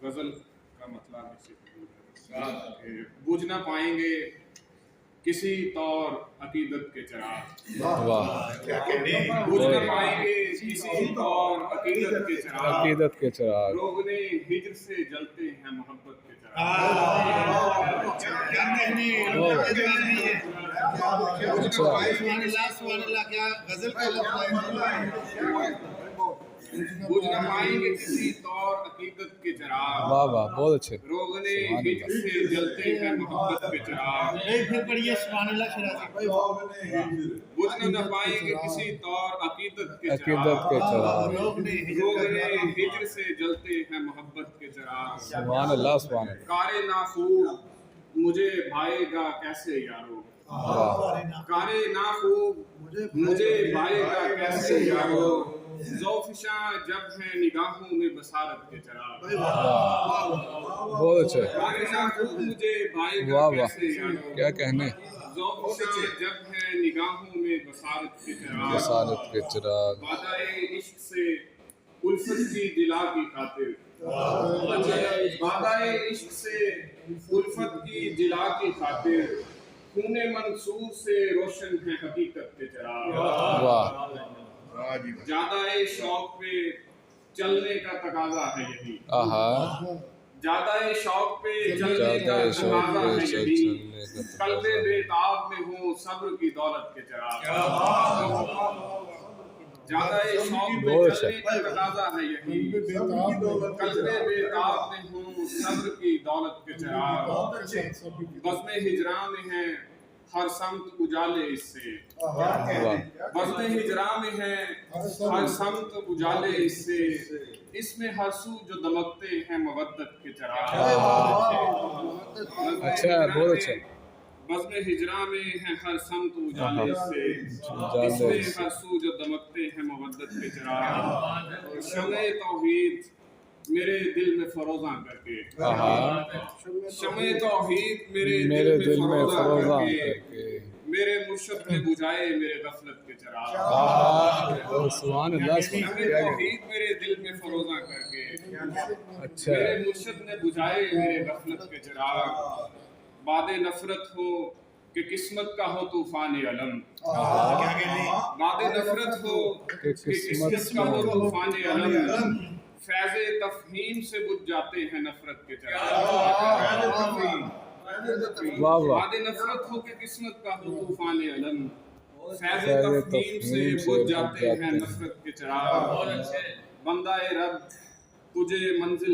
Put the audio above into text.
غزل کا مطلب بجھ نہ پائیں گے کسی طور عقیدت کے چراغ، بجھ نہ پائیں گے کسی طور عقیدت کے چراغ، روغنے ہجر سے جلتے ہیں محبت کے چراغ۔ بجھ نہ پائیں گے کسی طور عقیدت کے چراغ، واہ واہ بہت اچھے، روغنے ہجر سے جلتے ہیں محبت کے چراغ۔ بجھ نہ پائیں گے کسی طور عقیدت کے چراغ، روغنے ہجر سے جلتے ہیں محبت کے چراغ۔ سبحان اللہ سبحان اللہ۔ کار ناخوب مجھے بھائے گا کیسے یارو، کار ناخوب مجھے بھائے گا کیسے یارو، ذوفشاں جب ہیں نگاہوں میں بصارت کے چراغ۔ بہت اچھے، کار ناخوب مجھے بھائے گا واہ واہ کیسے یارو، کیا کہنے، ذوفشاں جب ہیں نگاہوں میں بصارت کے چراغ۔ رسالت کے چراغ، وعدہ عشق سے الفت کی دلا کی خاطر، وعدہ عشق سے الفت کی دلا کی خاطر، خون منصور سے روشن ہے حقیقت کے چراغ۔ واہ زیادہ شوق پہ چلنے کا تقاضا ہے یہی، آہا، زیادہ شوق پہ چلنے کا تقاضا ہے یہی، قلب بیتاب میں ہوں صبر کی دولت کے چراغ۔ زیادہ شوق پہ چلنے کا تقاضا ہے یہی، قلب بیتاب میں ہوں صبر کی دولت کے چراغ۔ بزم ہجراں میں ہے ہر سمت اجالے اس سے، بزم ہجراں میں ہے ہر سمت اجالے اس سے، اس میں ہر سو جو دمکتے ہیں مودت کے چراغ۔ اچھا بہت اچھا، بزم ہجراں میں ہے ہر سمت اجالے اس سے، اس میں ہر سو جو دمکتے ہیں مودت کے چراغ۔ شمع توحید میرے دل میں فروزاں کر کے، شمع توحید میرے دل میں فروزاں کر کے، میرے مرشد نے بجھائے میرے غفلت کے چراغ۔ سبحان اللہ شمع توحید میرے دل میں فروزاں کر کے، اچھا، میرے مرشد نے بجھائے میرے غفلت کے چراغ۔ باد نفرت ہو کہ قسمت کا ہو طوفان علم، باد نفرت ہو کہ قسمت کا ہو طوفان علم، فیض تفہیم سے بجھ جاتے ہیں نفرت کے چراغ۔ واہ واہ، باد نفرت ہو کہ قسمت کا ہو طوفان علم، فیض تفہیم سے بجھ جاتے ہیں نفرت کے چراغ۔ بندہ رب تجھے منزل